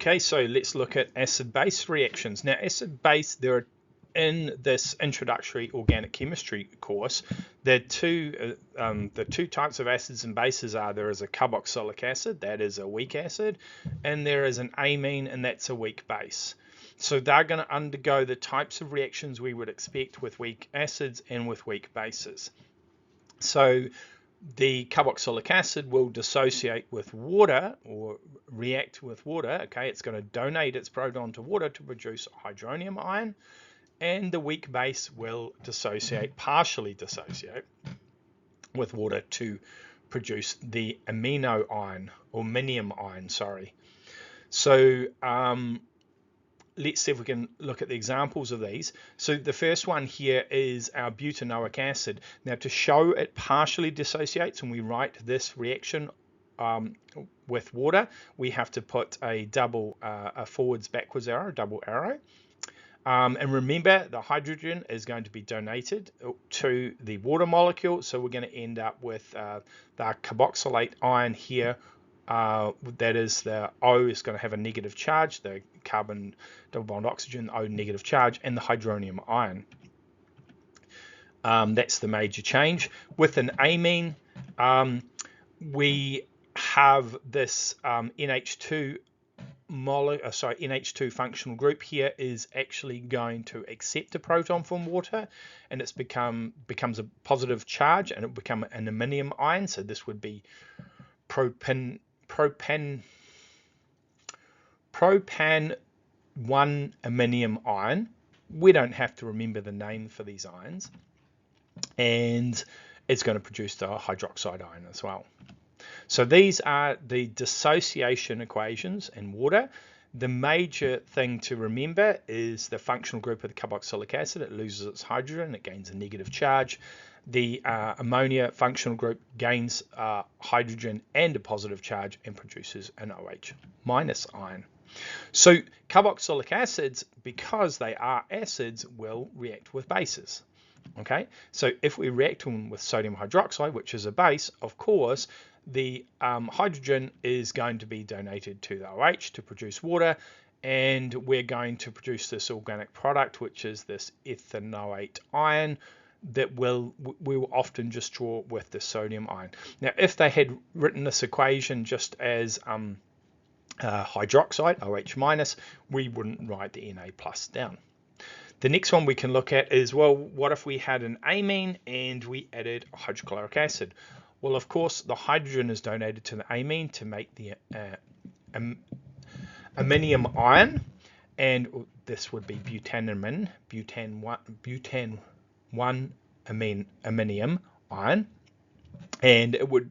Okay, so let's look at acid-base reactions. Now, acid-base, there are in this introductory organic chemistry course, the two types of acids and bases are there is a carboxylic acid, that is a weak acid, and there is an amine, and that's a weak base. So they're going to undergo the types of reactions we would expect with weak acids and with weak bases. So the carboxylic acid will dissociate with water or react with water. Okay, it's going to donate its proton to water to produce a hydronium ion, and the weak base will partially dissociate with water to produce the amino ion or minium ion, sorry. So let's see if we can look at the examples of these. So the first one here is our butanoic acid. Now, to show it partially dissociates, and we write this reaction with water, we have to put a forwards backwards arrow, double arrow. And remember, the hydrogen is going to be donated to the water molecule, so we're going to end up with the carboxylate ion here. That is, the O is going to have a negative charge, the carbon double bond oxygen, O negative charge, and the hydronium ion. That's the major change. With an amine, we have this NH2 functional group here is actually going to accept a proton from water, and it's becomes a positive charge, and it becomes an aminium ion. So this would be propan 1 aminium ion. We don't have to remember the name for these ions, and it's going to produce the hydroxide ion as well. So these are the dissociation equations in water. The major thing to remember is the functional group of the carboxylic acid. It loses its hydrogen, it gains a negative charge. The ammonia functional group gains hydrogen and a positive charge and produces an OH minus ion. So carboxylic acids, because they are acids, will react with bases. Okay, so if we react them with sodium hydroxide, which is a base, of course, the hydrogen is going to be donated to the OH to produce water, and we're going to produce this organic product, which is this ethanoate ion that we will often just draw with the sodium ion. Now, if they had written this equation just as hydroxide, OH minus, we wouldn't write the Na plus down. The next one we can look at is, well, what if we had an amine and we added hydrochloric acid? Well, of course, the hydrogen is donated to the amine to make the aminium ion, and this would be butane 1 aminium ion, and it would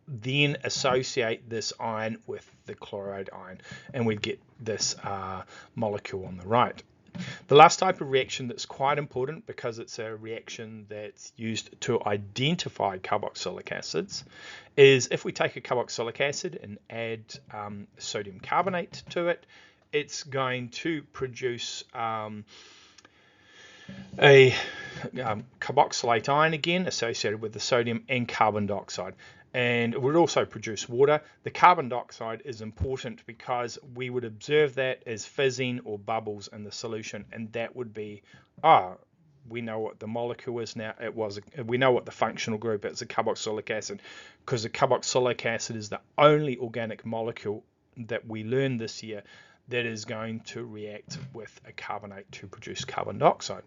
then associate this ion with the chloride ion, and we'd get this molecule on the right. The last type of reaction that's quite important, because it's a reaction that's used to identify carboxylic acids, is if we take a carboxylic acid and add sodium carbonate to it, it's going to produce a carboxylate ion again associated with the sodium and carbon dioxide, and it would also produce water. The carbon dioxide is important because we would observe that as fizzing or bubbles in the solution, and that would be, we know what the molecule is now. We know what the functional group is, a carboxylic acid, because the carboxylic acid is the only organic molecule that we learned this year that is going to react with a carbonate to produce carbon dioxide.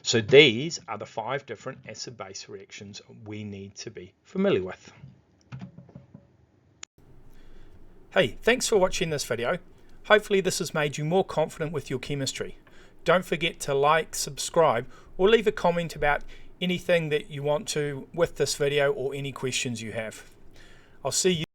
So these are the 5 different acid-base reactions we need to be familiar with. Hey, thanks for watching this video. Hopefully this has made you more confident with your chemistry. Don't forget to like, subscribe, or leave a comment about anything that you want to with this video or any questions you have. I'll see you